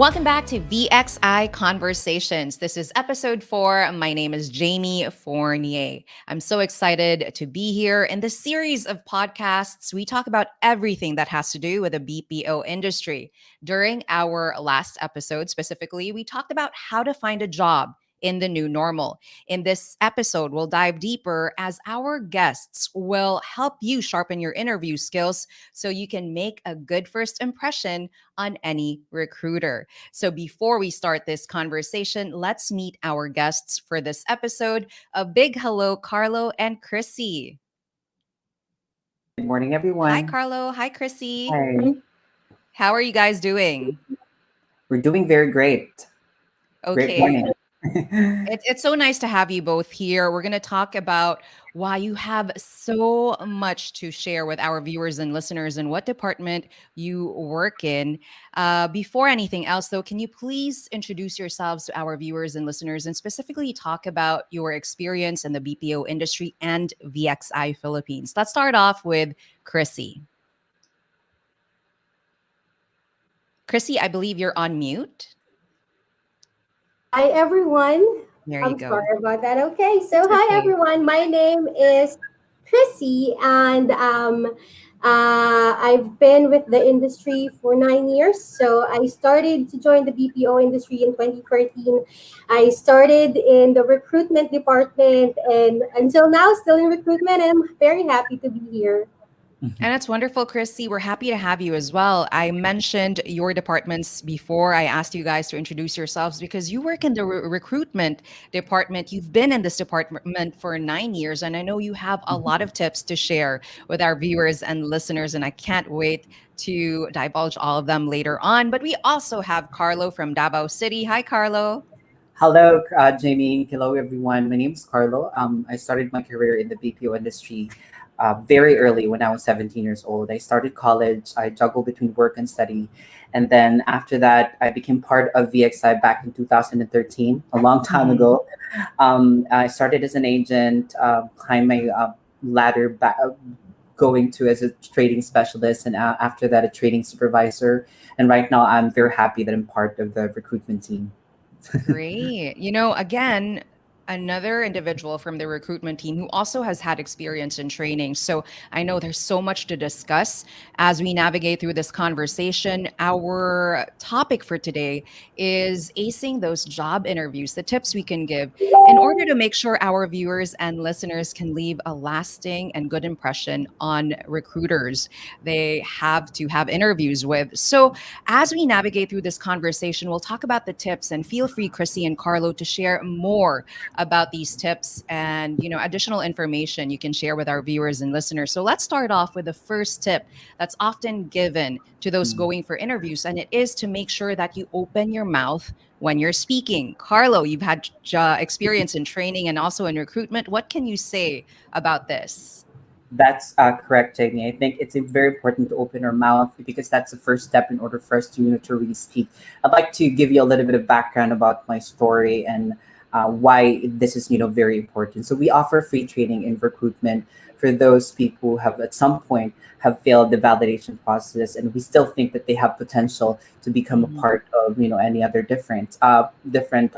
Welcome back to VXI Conversations. This is episode 4. My name is Jamie Fournier. I'm so excited to be here. In this series of podcasts, we talk about everything that has to do with the BPO industry. During our last episode, specifically, we talked about how to find a job in the new normal. In this episode, we'll dive deeper as our guests will help you sharpen your interview skills so you can make a good first impression on any recruiter. So before we start this conversation, let's meet our guests for this episode. A big hello, Carlo and Crissy. Good morning, Hi, everyone. Carlo. Hi, Crissy. Hi. How are you guys doing? We're doing very great. Great Okay. morning. It's so nice to have you both here. We're going to talk about why you have so much to share with our viewers and listeners and what department you work in. Before anything else, though, can you please introduce yourselves to our viewers and listeners and specifically talk about your experience in the BPO industry and VXI Philippines? Let's start off with Crissy. Crissy, I believe you're on mute. Hi, everyone. There you I'm go. sorry about that. Okay, It's so hi, okay. everyone. My name is Crissy, and I've been with the industry for 9 years. So I started to join the BPO industry in 2013. I started in the recruitment department, and until now, still in recruitment. And I'm very happy to be here. And it's wonderful, Christy. We're happy to have you as well. I mentioned your departments before I asked you guys to introduce yourselves because you work in the recruitment department. You've been in this department for 9 years, and I know you have a lot of tips to share with our viewers and listeners, and I can't wait to divulge all of them later on. But we also have Carlo from Davao City. Hi, Carlo. Hello, Jamie. Hello, everyone. My name is Carlo. I started my career in the BPO industry very early when I was 17 years old. I started college. I juggled between work and study. And then after that, I became part of VXI back in 2013, a long time Mhm. ago. I started as an agent, climbed my ladder back, going to as a trading specialist, and after that, a trading supervisor. And right now, I'm very happy that I'm part of the recruitment team. Great. Again, another individual from the recruitment team who also has had experience in training. So I know there's so much to discuss as we navigate through this conversation. Our topic for today is acing those job interviews, the tips we can give in order to make sure our viewers and listeners can leave a lasting and good impression on recruiters they have to have interviews with. So as we navigate through this conversation, we'll talk about the tips and feel free, Chrissy and Carlo, to share more about these tips and additional information you can share with our viewers and listeners. So let's start off with the first tip that's often given to those Mm. going for interviews, and it is to make sure that you open your mouth when you're speaking. Carlo, you've had experience in training and also in recruitment. What can you say about this? That's correct, Jamie. I think it's very important to open our mouth because that's the first step in order for us to, to really speak. I'd like to give you a little bit of background about my story and why this is, very important. So we offer free training in recruitment for those people who have at some point have failed the validation process, and we still think that they have potential to become a Mhm. part of, any other different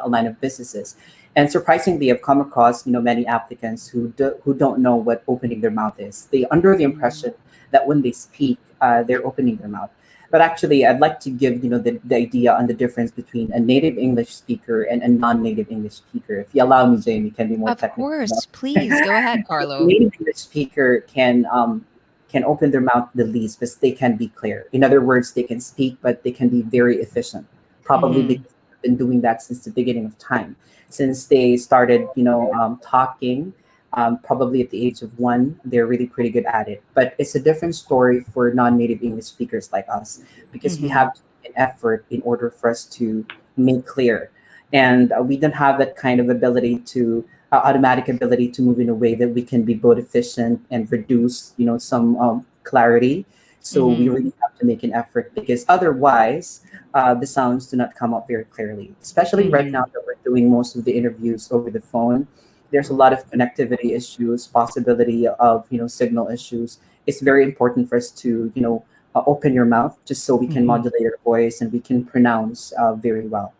line of businesses. And surprisingly, I've come across many applicants who don't know what opening their mouth is. They under the Mhm. impression that when they speak, they're opening their mouth. But actually, I'd like to give the idea on the difference between a native English speaker and a non-native English speaker. If you allow me, Jamie, can be more Of technical. course, please go ahead, Carlo. Native English speaker can open their mouth the least, but they can be clear. In other words, they can speak, but they can be very efficient. Probably Mhm. because they've been doing that since the beginning of time, since they started, talking. Probably at the age of 1, they're really pretty good at it. But it's a different story for non-native English speakers like us because we Mhm. have to make an effort in order for us to make clear, and we don't have that kind of ability to automatic ability to move in a way that we can be both efficient and reduce, some clarity. So we Mhm. really have to make an effort because otherwise, the sounds do not come up very clearly. Especially right now Mhm. that we're doing most of the interviews over the phone, there's a lot of connectivity issues, possibility of signal issues. It's very important for us to open your mouth just so we can Mhm. modulate your voice and we can pronounce very well.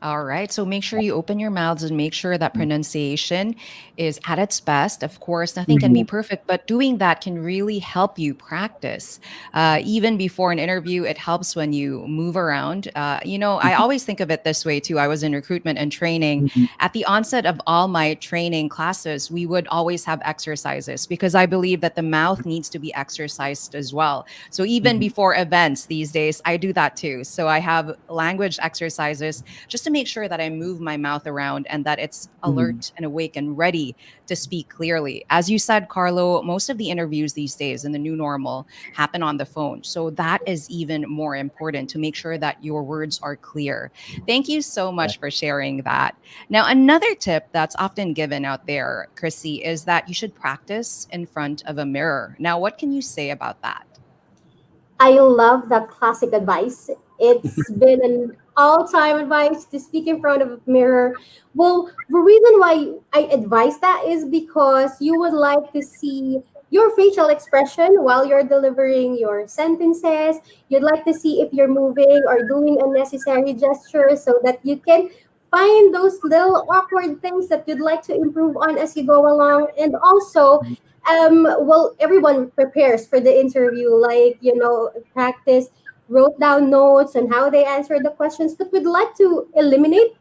All right. So make sure you open your mouths and make sure that pronunciation is at its best. Of course, nothing can be Mhm. perfect, but doing that can really help you practice. Even before an interview, it helps when you move around. I always think of it this way too. I was in recruitment and training. Mhm. At the onset of all my training classes, we would always have exercises because I believe that the mouth needs to be exercised as well. So even Mhm. before events these days, I do that too. So I have language exercises just to make sure that I move my mouth around and that it's Mhm. alert and awake and ready to speak clearly. As you said, Carlo, most of the interviews these days in the new normal happen on the phone. So that is even more important to make sure that your words are clear. Thank you so much for sharing that. Now, another tip that's often given out there, Crissy, is that you should practice in front of a mirror. Now, what can you say about that? I love that classic advice. It's been an all-time advice to speak in front of a mirror. Well, the reason why I advise that is because you would like to see your facial expression while you're delivering your sentences. You'd like to see if you're moving or doing unnecessary gestures so that you can find those little awkward things that you'd like to improve on as you go along. And also, well, everyone prepares for the interview, like, practice, wrote down notes on how they answered the questions, but we'd like to eliminate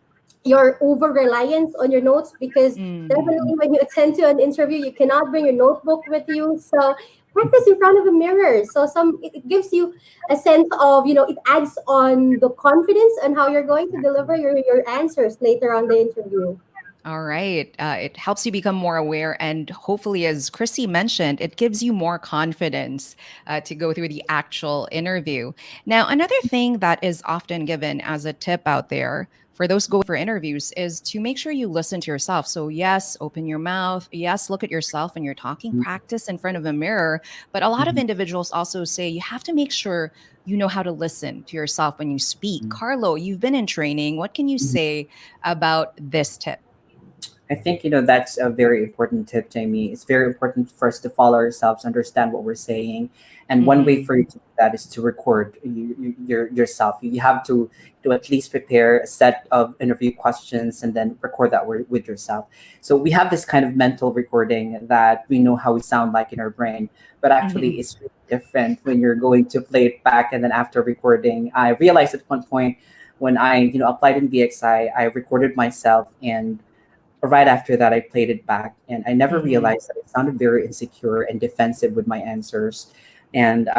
your over reliance on your notes, because Mm. definitely when you attend to an interview, you cannot bring your notebook with you. So practice in front of a mirror. So it gives you a sense of, it adds on the confidence on how you're going to deliver your answers later on the interview. All right. It helps you become more aware. And hopefully, as Chrissy mentioned, it gives you more confidence to go through the actual interview. Now, another thing that is often given as a tip out there for those going for interviews is to make sure you listen to yourself. So, yes, open your mouth. Yes, look at yourself when you're talking, practice in front of a mirror. But a lot of Mhm. individuals also say you have to make sure you know how to listen to yourself when you speak. Mhm. Carlo, you've been in training. What can you Mhm. say about this tip? I think that's a very important tip, Jamie. It's very important for us to follow ourselves, understand what we're saying, and one way Mhm. for you to do that is to record yourself. You have to at least prepare a set of interview questions and then record that with yourself. So we have this kind of mental recording that we know how we sound like in our brain, but actually Mhm. it's really different when you're going to play it back and then after recording. I realized at one point when I applied in VXI, I recorded myself and right after that, I played it back, and I never Mhm. realized that it sounded very insecure and defensive with my answers. And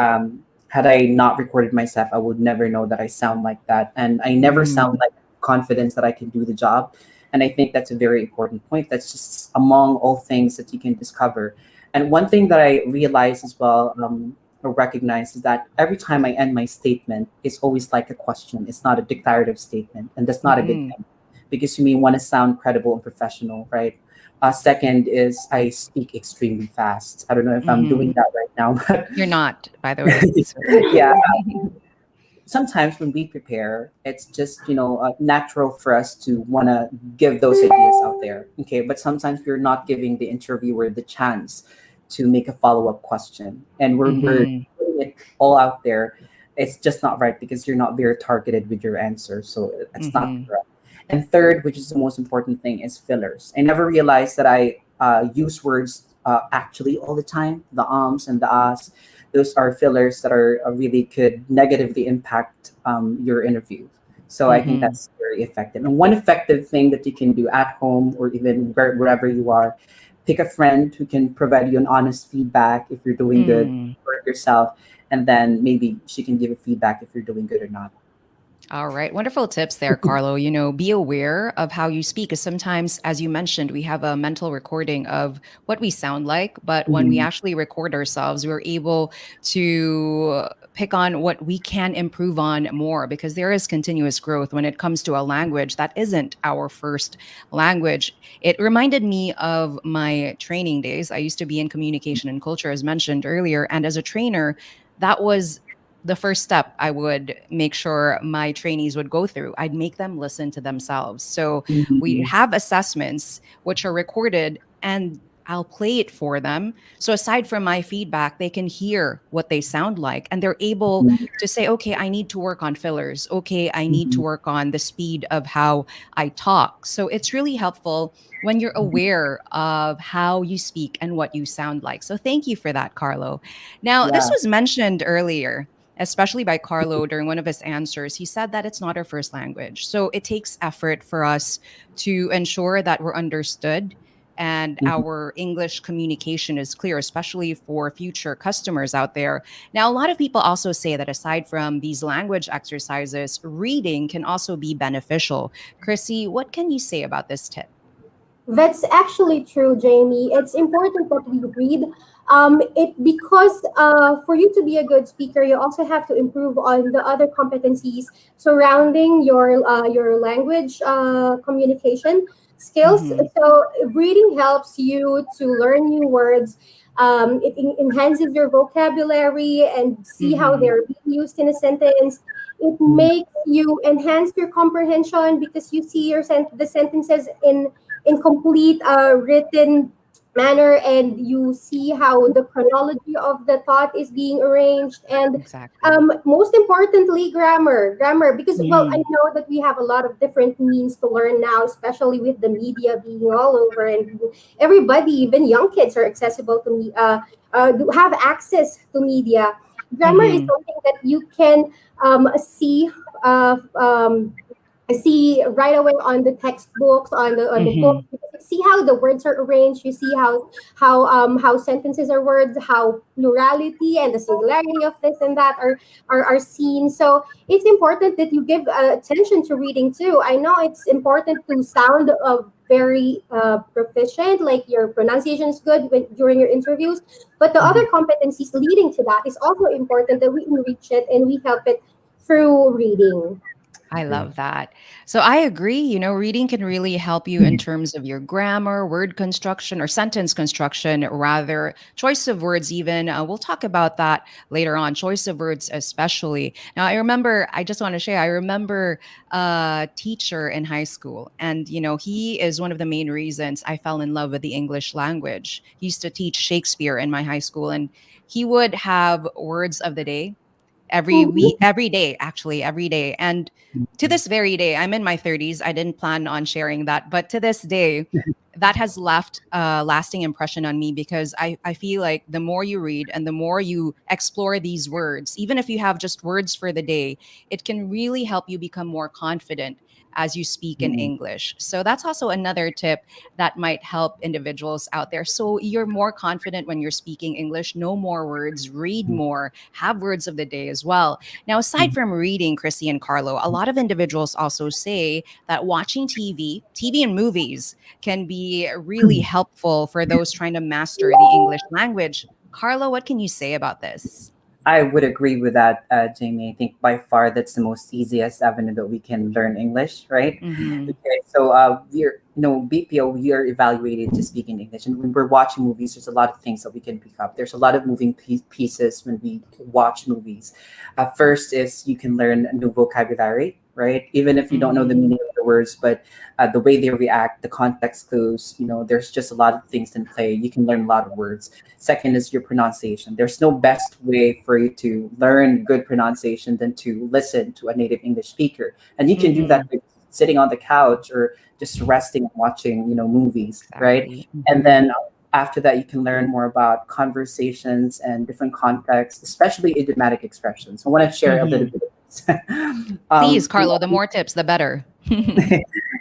had I not recorded myself, I would never know that I sound like that, and I never sound Mhm. like confidence that I can do the job. And I think that's a very important point. That's just among all things that you can discover. And one thing that I realize as well, or recognize, is that every time I end my statement, it's always like a question. It's not a declarative statement, and that's not a good Mhm. thing because you may want to sound credible and professional, right? Second is I speak extremely fast. I don't know if I'm doing Mhm. that right now, but You're not, by the way. So yeah, sometimes when we prepare, it's just natural for us to want to give those ideas out there. Okay, but sometimes we're not giving the interviewer the chance to make a follow-up question, and we're Mhm. putting it all out there. It's just not right because you're not very targeted with your answer, so that's not Mhm. correct. And third, which is the most important thing, is fillers. I never realized that I use words actually all the time, the ums and the ahs. Those are fillers that are really could negatively impact your interview. So I think Mhm. that's very effective. And one effective thing that you can do at home or even wherever you are, pick a friend who can provide you an honest feedback if you're doing good Mm. for yourself, and then maybe she can give a feedback if you're doing good or not. All right. Wonderful tips there, Carlo. Be aware of how you speak. Because sometimes, as you mentioned, we have a mental recording of what we sound like. But when we Mhm. actually record ourselves, we're able to pick on what we can improve on more because there is continuous growth when it comes to a language that isn't our first language. It reminded me of my training days. I used to be in communication and culture, as mentioned earlier. And as a trainer, that was the first step I would make sure my trainees would go through. I'd make them listen to themselves. So we Mhm. have assessments which are recorded, and I'll play it for them. So aside from my feedback, they can hear what they sound like and they're able to say, okay, I need to work on fillers. Okay, I need to Mhm. work on the speed of how I talk. So it's really helpful when you're aware of how you speak and what you sound like. So thank you for that, Carlo. Now, this Yeah. was mentioned earlier, especially by Carlo during one of his answers. He said that it's not our first language. So it takes effort for us to ensure that we're understood and Mhm. our English communication is clear, especially for future customers out there. Now, a lot of people also say that aside from these language exercises, reading can also be beneficial. Crissy, what can you say about this tip? That's actually true, Jamie. It's important that we read. It because for you to be a good speaker, you also have to improve on the other competencies surrounding your language communication skills. Mm-hmm. So reading helps you to learn new words. It enhances your vocabulary and see how Mm-hmm. they're being used in a sentence. It Mhm. makes you enhance your comprehension because you see the sentences in complete written manner, and you see how the chronology of the thought is being arranged, and Exactly. most importantly, grammar, because well, I Mm-hmm. know that we have a lot of different means to learn now, especially with the media being all over, and everybody, even young kids, are accessible to me do have access to media. Grammar is Mm-hmm. something that you can see uh, um, see right away on the textbooks, on the Mm-hmm. books, because you see how the words are arranged, you see how sentences are words, how plurality and the singularity of this and that are seen. So it's important that you give attention to reading too. I know it's important to sound very proficient, like your pronunciation is good during your interviews, but the other Mhm. competencies leading to that is also important, that we enrich it and we help it through reading. I Agree. love that. So I agree, reading can really help you in Mhm. terms of your grammar, word construction, or sentence construction, rather, choice of words, even. We'll talk about that later on, choice of words, especially. Now, I just want to share, I remember a teacher in high school, and, he is one of the main reasons I fell in love with the English language. He used to teach Shakespeare in my high school, and he would have words of the day every week, every day, actually, every day. And to this very day, I'm in my 30s. I didn't plan on sharing that, but to this day, that has left a lasting impression on me because I feel like the more you read and the more you explore these words, even if you have just words for the day, it can really help you become more confident as you speak in Mhm. English. So that's also another tip that might help individuals out there. So you're more confident when you're speaking English, know more words, read more, have words of the day as well. Now, aside Mhm. from reading, Crissy and Carlo, a lot of individuals also say that watching TV and movies can be really helpful for those trying to master the English language. Carlo, what can you say about this? I would agree with that, Jamie. I think by far that's the most easiest avenue that we can learn English, right? Mm-hmm. Okay, so we're, BPO, we are evaluated to speak in English, and when we're watching movies, there's a lot of things that we can pick up. There's a lot of moving pieces when we watch movies. First is you can learn a new vocabulary, right? Even if you don't know the Mm-hmm. meaning of the words, but the way they react, the context clues, there's just a lot of things in play. You can learn a lot of words. Second is your pronunciation. There's no best way for you to learn good pronunciation than to listen to a native English speaker. And you can do Mm-hmm. that by sitting on the couch or just resting and watching, movies, right? Exactly. And Mm-hmm. then after that, you can learn more about conversations and different contexts, especially idiomatic expressions. I want to share a little Mm-hmm. bit of this. Please, um, Carlo, the more tips, the better.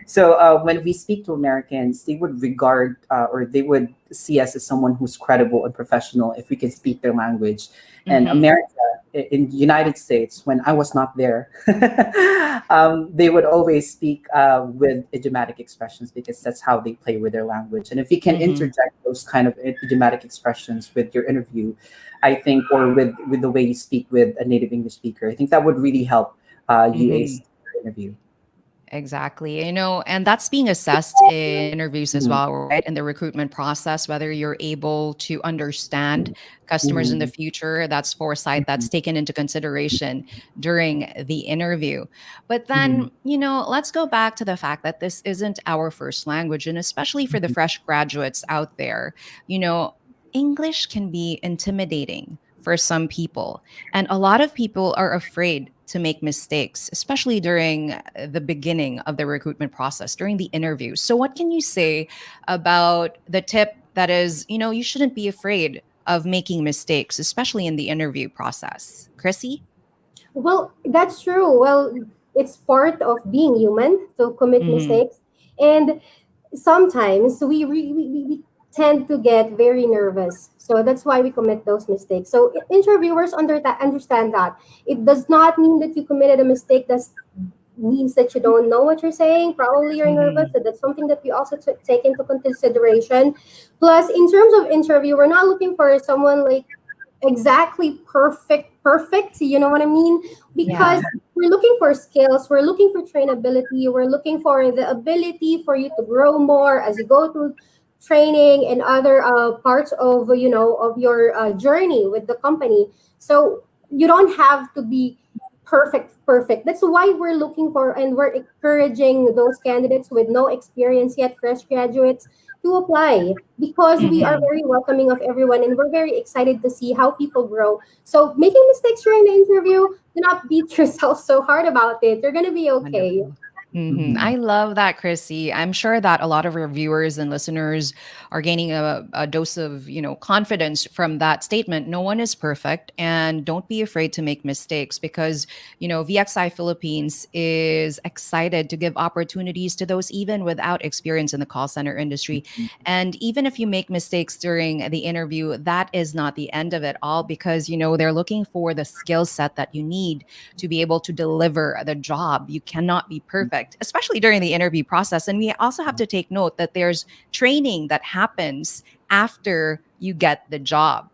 so when we speak to Americans, they would regard or they would see us as someone who's credible and professional if we can speak their language. And Mm-hmm. America, in the United States, when I was not there, they would always speak with idiomatic expressions because that's how they play with their language. And if you can Mm-hmm. interject those kind of idiomatic expressions with your interview, I think, or with the way you speak with a native English speaker, I think that would really help you Mm-hmm. ace your interview. Exactly. And that's being assessed in interviews as Mhm. well, right? In the recruitment process, whether you're able to understand customers in the Mhm. future, that's foresight Mhm. that's taken into consideration during the interview. But Mhm. then, let's go back to the fact that this isn't our first language. And especially for the Mhm. fresh graduates out there, you know, English can be intimidating for some people. And a lot of people are afraid to make mistakes, especially during the beginning of the recruitment process, during the interview. So, what can you say about the tip that is, you shouldn't be afraid of making mistakes, especially in the interview process? Crissy? Well, that's true. Well, it's part of being human to commit Mm-hmm. mistakes. And sometimes we tend to get very nervous. So that's why we commit those mistakes. So interviewers understand that. It does not mean that you committed a mistake. That means that you don't know what you're saying. Probably you're nervous. Mm-hmm. So that's something that we also take into consideration. Plus, in terms of interview, we're not looking for someone like exactly perfect, you know what I mean, because Yeah. we're looking for skills, we're looking for trainability, we're looking for the ability for you to grow more as you go through training and other parts of of your journey with the company. So you don't have to be perfect. That's why we're looking for and we're encouraging those candidates with no experience yet, fresh graduates, to apply, because we are Mm-hmm. very welcoming of everyone and we're very excited to see how people grow. So making mistakes during the interview, do not beat yourself so hard about it. You're gonna be okay. Wonderful. I Mhm. love that, Chrissy. I'm sure that a lot of our viewers and listeners are gaining a dose of, confidence from that statement. No one is perfect, and don't be afraid to make mistakes because, VXI Philippines is excited to give opportunities to those even without experience in the call center industry. And even if you make mistakes during the interview, that is not the end of it all because, they're looking for the skill set that you need to be able to deliver the job. You cannot be perfect, especially during the interview process. And we also have to take note that there's training that happens after you get the job.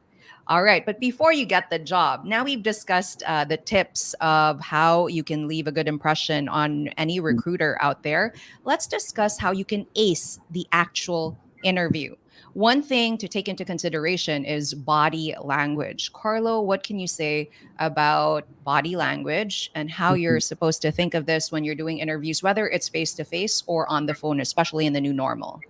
All right, but before you get the job, now we've discussed the tips of how you can leave a good impression on any recruiter out there. Let's discuss how you can ace the actual interview. One thing to take into consideration is body language. Carlo, what can you say about body language and how you're Mhm. supposed to think of this when you're doing interviews, whether it's face to face or on the phone, especially in the new normal?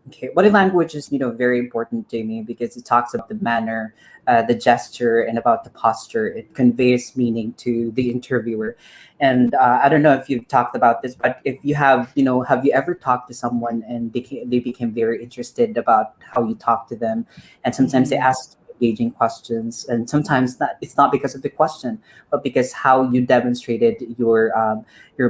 Okay, body language is very important, Jamie, because it talks about the manner, the gesture, and about the posture. It conveys meaning to the interviewer. And I don't know if you've talked about this, but if you have, have you ever talked to someone and they became very interested about how you talk to them, and sometimes they Mm-hmm. ask engaging questions, and sometimes it's not because of the question, but because how you demonstrated your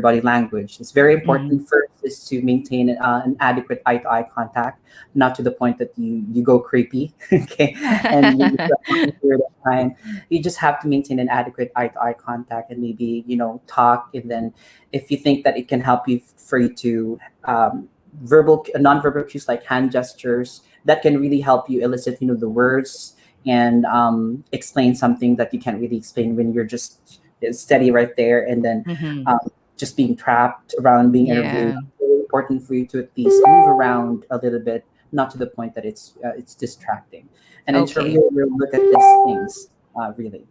body language. It's very Mm-hmm. important. First is to maintain an adequate eye-to-eye contact, not to the point that you go creepy, okay, and you for a period of time. You just have to maintain an adequate eye-to-eye contact and maybe talk, and then if you think that it can help you for you to non-verbal cues like hand gestures that can really help you elicit the words and explain something that you can't really explain when you're just steady right there, and then Mm-hmm. um, just being trapped around being interviewed. Yeah. It's very important for you to at least move around a little bit, not to the point that it's distracting. An Okay. interviewer will look at these things really.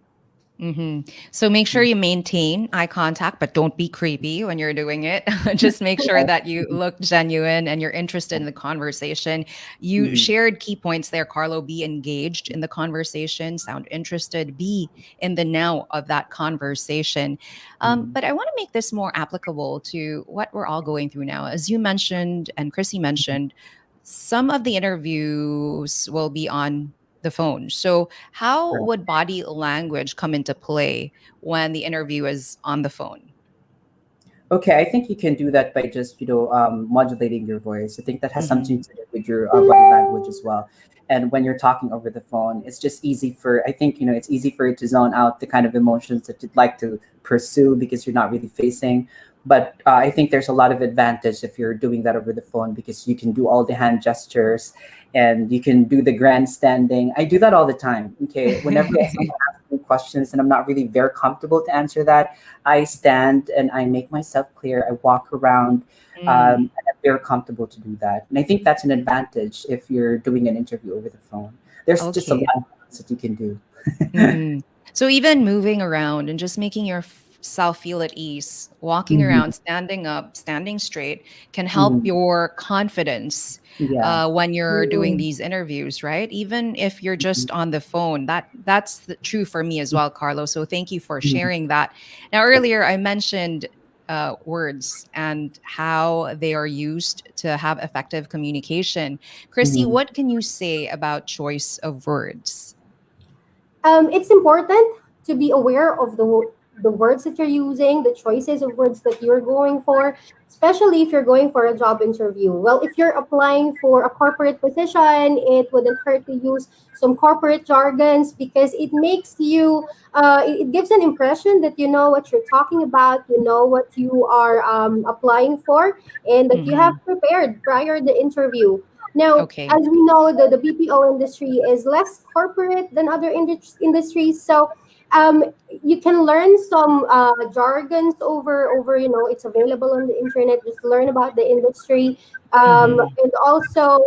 So make sure you maintain eye contact, but don't be creepy when you're doing it. Just make sure that you look genuine and you're interested in the conversation. You Mhm. shared key points there, Carlo. Be engaged in the conversation, sound interested, be in the now of that conversation. Mhm. But I want to make this more applicable to what we're all going through now. As you mentioned, and Chrissy mentioned, some of the interviews will be on the phone. So, how Correct. would body language come into play when the interview is on the phone? Okay, I think you can do that by just modulating your voice. I think that has Hmm. something to do with your body language as well. And when you're talking over the phone, it's just easy for I think it's easy for you to zone out the kind of emotions that you'd like to pursue because you're not really facing. But I think there's a lot of advantage if you're doing that over the phone because you can do all the hand gestures and you can do the grandstanding. I do that all the time. Okay, whenever someone asking questions and I'm not really very comfortable to answer that, I stand and I make myself clear. I walk around, Mm, and I'm very comfortable to do that. And I think that's an advantage if you're doing an interview over the phone. There's just a okay. lot of things that you can do. Hmm. So even moving around and just making yourself feel at ease, walking Mhm, around, standing up, standing straight can help mhm. your confidence Yeah. when you're doing Mm. these interviews, right? Even if you're just on the phone, that's true for me as well, Carlo. So thank you for Mhm, sharing that. Now, earlier I mentioned words and how they are used to have effective communication. Chrissy, mhm, what can you say about choice of words? It's important to be aware of the words that you're using, the choices of words that you're going for, especially if you're going for a job interview. Well, if you're applying for a corporate position, it wouldn't hurt to use some corporate jargons because it makes you, it gives an impression that you know what you're talking about, you know what you are applying for, and that you have Hmm. prepared prior the interview. Now, Okay. as we know, the BPO industry is less corporate than other industries, so um, you can learn some jargons over. It's available on the internet. Just learn about the industry, Hmm. and also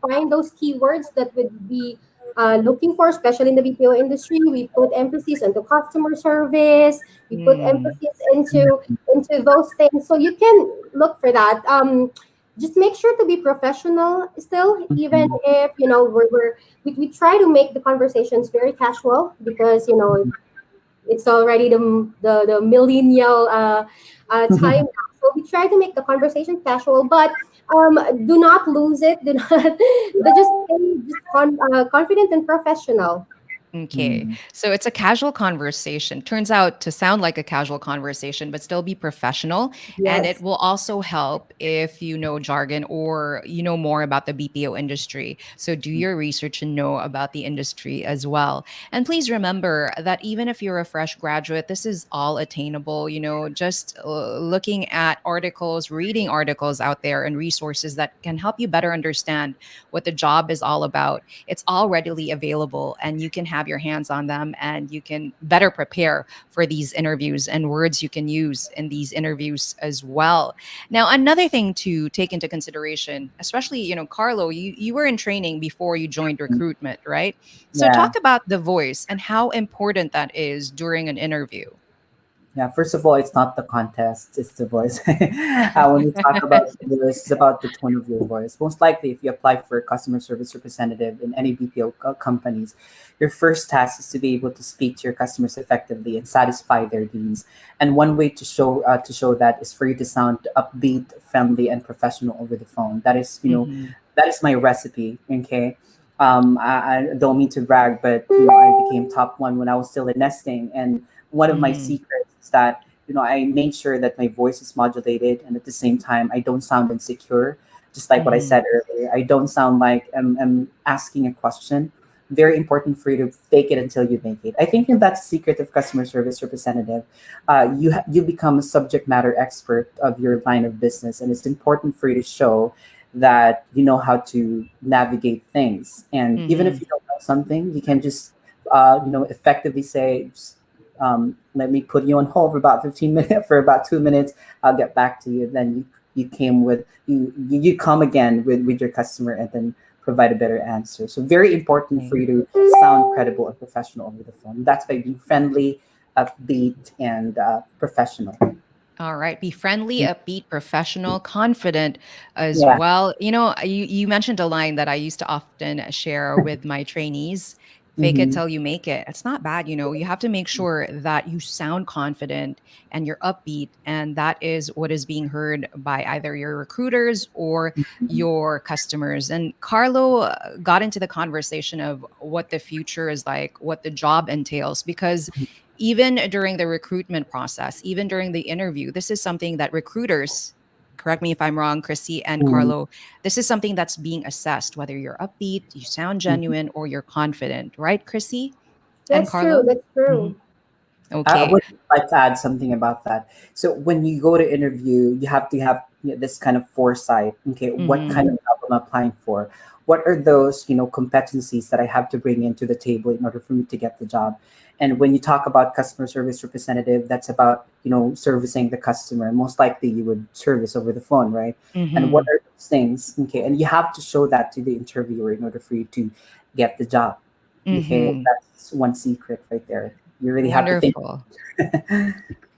find those keywords that would be looking for, especially in the BPO industry. We put emphasis on the customer service. We put Mm, emphasis into those things, so you can look for that. Just make sure to be professional still, even mhm, if we try to make the conversations very casual because it's already the millennial time mhm. now. So we try to make the conversation casual, but do not lose it. Do not just stay confident and professional. okay. Mhm. So it's a casual conversation. Turns out to sound like a casual conversation, but still be professional. And it Yes. will also help if you know jargon or you know more about the BPO industry. So do your research and know about the industry as well. And please remember that even if you're a fresh graduate, this is all attainable. Just looking at articles, reading articles out there and resources that can help you better understand what the job is all about. It's all readily available and you can have your hands on them and you can better prepare for these interviews and words you can use in these interviews as well. Now, another thing to take into consideration, especially, Carlo, you were in training before you joined recruitment, right? So Yeah. talk about the voice and how important that is during an interview. Yeah, first of all, it's not the contest, it's the voice. When we talk about the voice, it's about the tone of your voice. Most likely, if you apply for a customer service representative in any BPO companies, your first task is to be able to speak to your customers effectively and satisfy their needs. And one way to show that is for you to sound upbeat, friendly, and professional over the phone. Mhm. That is my recipe. Okay. I don't mean to brag, but I became top one when I was still in nesting, and one of my Mhm. secrets is that I made sure that my voice is modulated, and at the same time I don't sound insecure. Just like what I Mhm. said earlier, I don't sound like I'm asking a question. Very important for you to fake it until you make it. I think that's the secret of customer service representative. You become a subject matter expert of your line of business, and it's important for you to show that you know how to navigate things. And even if Mhm. you don't know something, you can just effectively say, let me put you on hold for about 15 minutes, for about 2 minutes. I'll get back to you. Then you came with you come again with your customer and then provide a better answer. So very important for Okay. you to sound credible and professional over the phone. That's by being friendly, upbeat, and professional. All right. Be friendly, upbeat, professional, confident as Yeah. well. You mentioned a line that I used to often share with my trainees: fake it Mm-hmm. till you make it. It's not bad. You have to make sure that you sound confident and you're upbeat. And that is what is being heard by either your recruiters or your customers. And Carlo got into the conversation of what the future is like, what the job entails, because even during the recruitment process, even during the interview, this is something that recruiters, correct me if I'm wrong, Crissy and Mm-hmm. Carlo, this is something that's being assessed, whether you're upbeat, you sound genuine, or you're confident, right, Crissy and That's true. Carlo? That's Hmm. true. I Okay. would like to add something about that. So when you go to interview, you have to have this kind of foresight. Okay, what Hmm. kind of job I'm applying for? What are those, competencies that I have to bring into the table in order for me to get the job? And when you talk about customer service representative, that's about, servicing the customer. Most likely you would service over the phone, right? And what Mm-hmm. are those things? Okay. And you have to show that to the interviewer in order for you to get the job. Okay. Mm-hmm. That's one secret right there. You really have to think. Wonderful.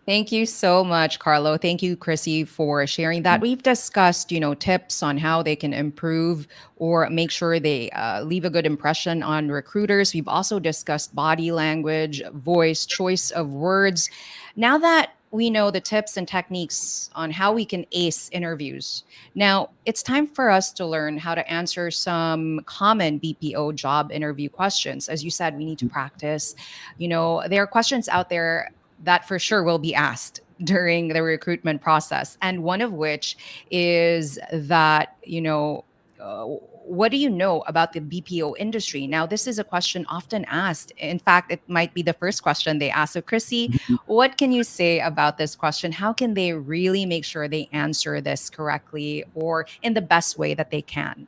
Thank you so much, Carlo. Thank you, Crissy, for sharing that. We've discussed, tips on how they can improve or make sure they leave a good impression on recruiters. We've also discussed body language, voice, choice of words. Now that we know the tips and techniques on how we can ace interviews, now it's time for us to learn how to answer some common BPO job interview questions. As you said, we need to practice. There are questions out there that for sure will be asked during the recruitment process. And one of which is that, what do you know about the BPO industry? Now, this is a question often asked. In fact, it might be the first question they ask. So, Chrissy, what can you say about this question? How can they really make sure they answer this correctly or in the best way that they can?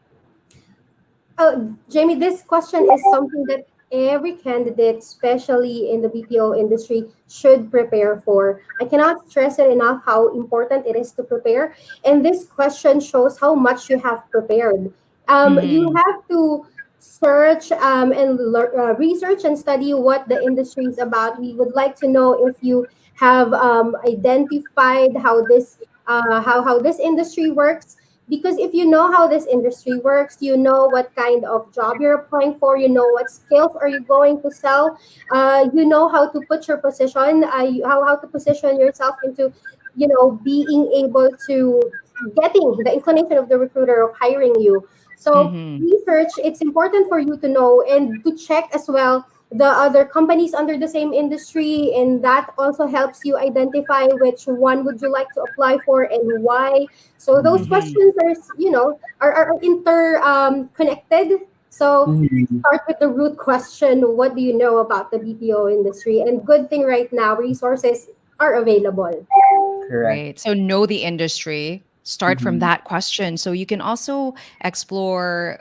Oh, Jamie, this question is something that every candidate, especially in the BPO industry, should prepare for. I cannot stress it enough how important it is to prepare. And this question shows how much you have prepared. You Mm-hmm. have to search and research and study what the industry is about. We would like to know if you have identified how this industry works, because if you know how this industry works, you know what kind of job you're applying for, you know what skills are you going to sell, you know how to put your position, how to position yourself into, being able to getting the inclination of the recruiter of hiring you. So Mm-hmm. research, it's important for you to know and to check as well the other companies under the same industry, and that also helps you identify which one would you like to apply for and why. So those Mm-hmm. questions are, are inter connected. So Mhm. start with the root question: what do you know about the BPO industry? And good thing right now, resources are available. Correct. Right. So know the industry, start from Mhm. that question. So you can also explore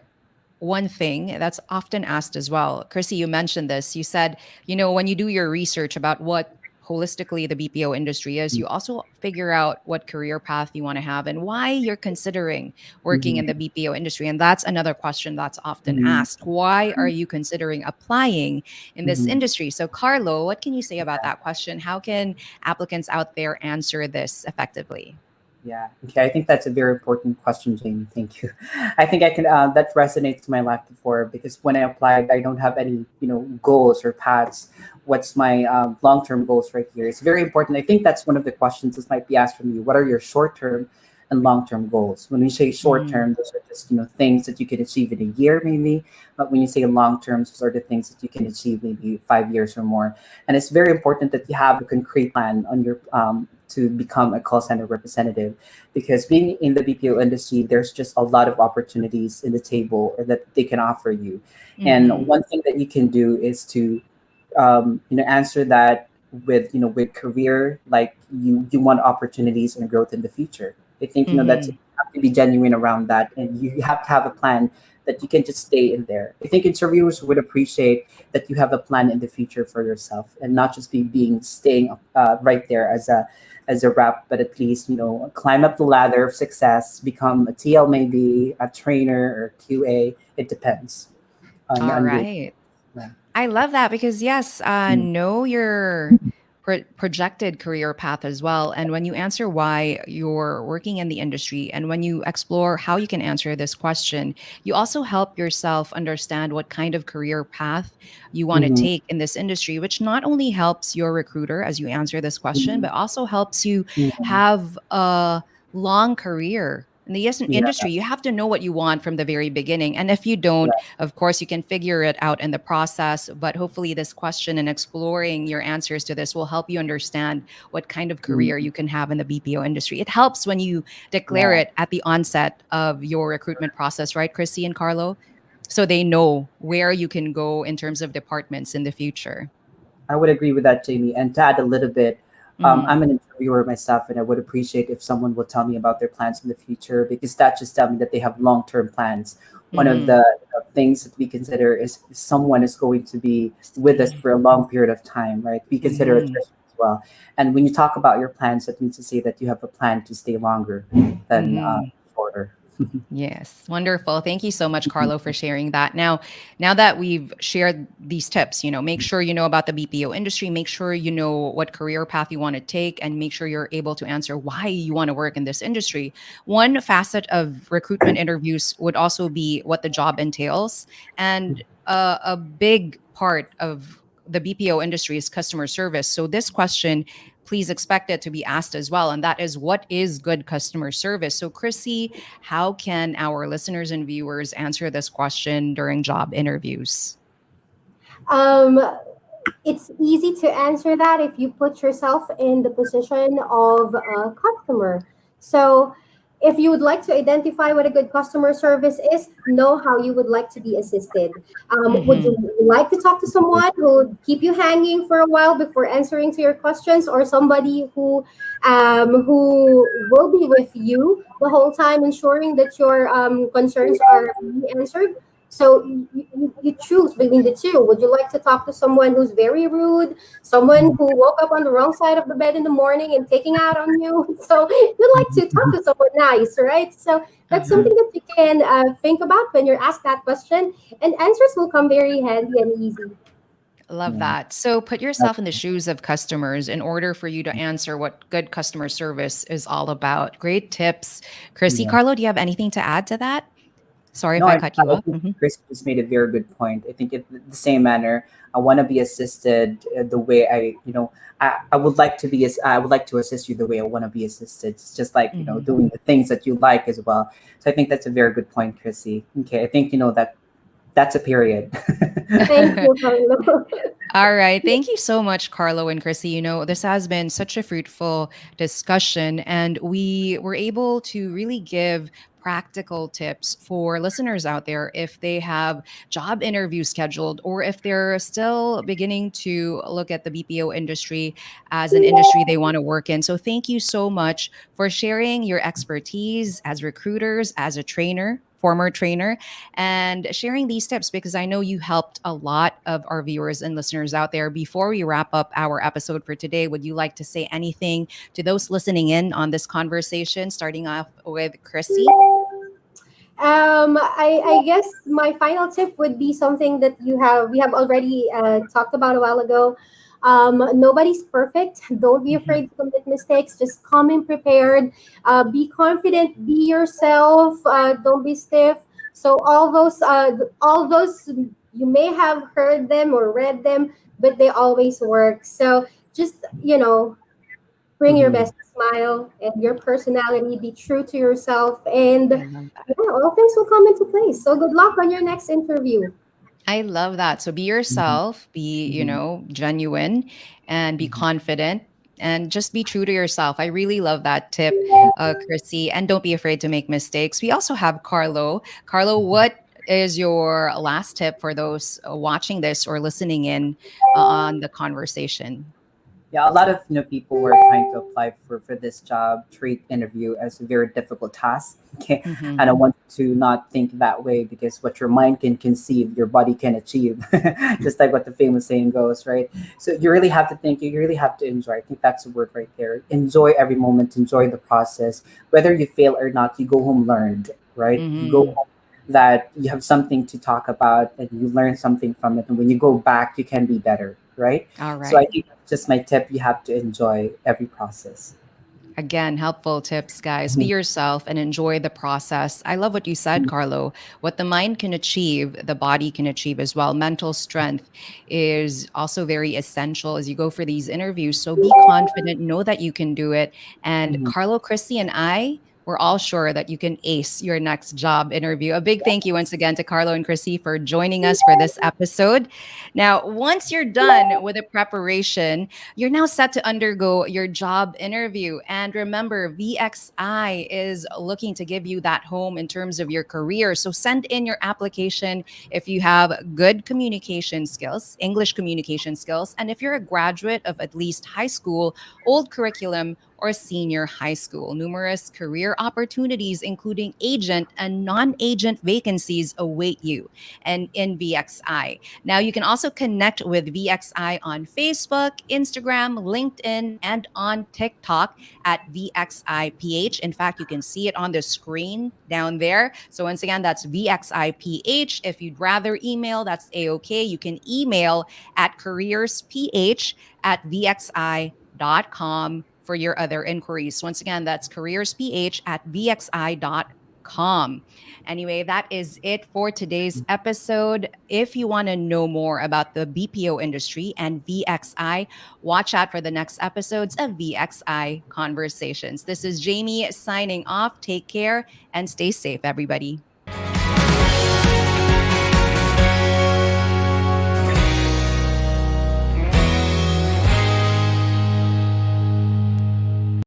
one thing that's often asked as well. Chrissy, you mentioned this. You said, when you do your research about what holistically the BPO industry is, you also figure out what career path you want to have and why you're considering working in the Mhm. BPO industry. And that's another question that's often Mhm. asked. Why are you considering applying in this Mhm. industry? So, Carlo, what can you say about that question? How can applicants out there answer this effectively? Yeah. Okay. I think that's a very important question, Jamie. Thank you. I think I can. That resonates to my life before because when I applied, I don't have any, goals or paths. What's my long-term goals right here? It's very important. I think that's one of the questions that might be asked from you. What are your short-term and long-term goals? When you say Mm-hmm. short-term, those are just things that you can achieve in a year, maybe. But when you say long-term, those are the things that you can achieve maybe 5 years or more. And it's very important that you have a concrete plan on your to become a call center representative because being in the BPO industry, there's just a lot of opportunities in the table that they can offer you. And Mm-hmm. one thing that you can do is to, answer that with, with career, like you want opportunities and growth in the future. I think, that's you Mm-hmm. have to be genuine around that, and you have to have a plan that you can just stay in there. I think interviewers would appreciate that you have a plan in the future for yourself and not just be being staying right there as a rep, but at least climb up the ladder of success, become a TL, maybe a trainer or QA. It depends All on your. right. Yeah. I love that because yes, Mm. know your projected career path as well. And when you answer why you're working in the industry and when you explore how you can answer this question, you also help yourself understand what kind of career path you want to Mhm. take in this industry, which not only helps your recruiter as you answer this question, Mhm. but also helps you Mhm. have a long career. In the Yeah. industry, you have to know what you want from the very beginning. And if you don't, Correct. of course, you can figure it out in the process, but hopefully, this question and exploring your answers to this will help you understand what kind of career Mhm. you can have in the BPO industry. It helps when you declare Yeah. it at the onset of your recruitment process, right, Chrissy and Carlo? So they know where you can go in terms of departments in the future. I would agree with that, Jamie. And to add a little bit, Mm-hmm. I'm an interviewer myself, and I would appreciate if someone will tell me about their plans in the future, because that just tells me that they have long-term plans. One of Mm-hmm. the things that we consider is if someone is going to be with us Stay. for a long period of time, right? We consider Mm-hmm. attrition as well. And when you talk about your plans, that means to say that you have a plan to stay longer than Mm-hmm. shorter. Yes, wonderful. Thank you so much, Carlo, for sharing that. Now that we've shared these tips, make sure you know about the BPO industry, make sure you know what career path you want to take, and make sure you're able to answer why you want to work in this industry. One facet of recruitment interviews would also be what the job entails. And a big part of the BPO industry is customer service. So this question, please expect it to be asked as well. And that is, what is good customer service? So, Crissy, how can our listeners and viewers answer this question during job interviews? Um, it's easy to answer that if you put yourself in the position of a customer. So, if you would like to identify what a good customer service is, know how you would like to be assisted. Would Mm-hmm. you like to talk to someone who would keep you hanging for a while before answering to your questions, or somebody who will be with you the whole time, ensuring that your concerns are being answered? So you choose between the two. Would you like to talk to someone who's very rude, someone who woke up on the wrong side of the bed in the morning and taking out on you? So you like to talk to someone nice, right? So that's Uh-huh. something that you can think about when you're asked that question, and answers will come very handy and easy. Love Yeah. that. So put yourself in the shoes of customers in order for you to answer what good customer service is all about. Great tips. Chrissy, Yeah. Carlo, do you have anything to add to that? Sorry if No, I I, cut you I off. think Mhm. Chris just made a very good point. I think in the same manner, I want to be assisted the way I would like to be. I would like to assist you the way I want to be assisted. It's just like Mhm. doing the things that you like as well. So I think that's a very good point, Chrissy. Okay, I think that's a period. Thank you, Carlo. All right. Thank you so much, Carlo and Chrissy. This has been such a fruitful discussion, and we were able to really give practical tips for listeners out there if they have job interviews scheduled or if they're still beginning to look at the BPO industry as an industry they want to work in. So, thank you so much for sharing your expertise as recruiters, as a trainer, former trainer, and sharing these tips because I know you helped a lot of our viewers and listeners out there. Before we wrap up our episode for today, would you like to say anything to those listening in on this conversation, starting off with Chrissy? I guess my final tip would be something that we have already talked about a while ago. Nobody's perfect. Don't be Mhm. afraid to commit mistakes. Just come in prepared. Be confident. Be yourself. Don't be stiff. So all those you may have heard them or read them, but they always work. So just bring your Mhm. best smile and your personality. Be true to yourself, and I love that. yeah, all things will come into place. So good luck on your next interview. I love that. So be Mhm. yourself, be, Mhm. genuine and be Mhm. confident and just be true to yourself. I really love that tip, Chrissy. And don't be afraid to make mistakes. We also have Carlo. Carlo, what is your last tip for those watching this or listening in on the conversation? Yeah, a lot of people who are trying to apply for this job treat interview as a very difficult task. Okay, Mm-hmm. and I want to not think that way, because what your mind can conceive, your body can achieve. Just like what the famous saying goes, right? So you really have to think. You really have to enjoy. I think that's the word right there. Enjoy every moment. Enjoy the process. Whether you fail or not, you go home learned. Right? You go Mm-hmm. home that you have something to talk about and you learn something from it. And when you go back, you can be better. Right? All So I right. think that's just my tip. You have to enjoy every process. Again, helpful tips, guys. Be Mhm. yourself and enjoy the process. I love what you said, Carlo. What the mind can achieve, the body can achieve as well. Mental strength is also very essential as you go for these interviews. So be confident, know that you can do it. And Mhm. Carlo, Christy, and I we're all sure that you can ace your next job interview. A big thank you once again to Carlo and Crissy for joining us for this episode. Now, once you're done with the preparation, you're now set to undergo your job interview. And remember, VXI is looking to give you that home in terms of your career. So send in your application if you have good communication skills, English communication skills, and if you're a graduate of at least high school, old curriculum, or senior high school. Numerous career opportunities, including agent and non agent vacancies, await you and in VXI. Now, you can also connect with VXI on Facebook, Instagram, LinkedIn, and on TikTok at VXIPH. In fact, you can see it on the screen down there. So, once again, that's VXIPH. If you'd rather email, that's A OK. You can email at careersph at VXI.com for your other inquiries. Once again, that's careersph at VXI.com. Anyway, that is it for today's episode. If you want to know more about the BPO industry and VXI, watch out for the next episodes of VXI Conversations. This is Jamie signing off. Take care and stay safe, everybody.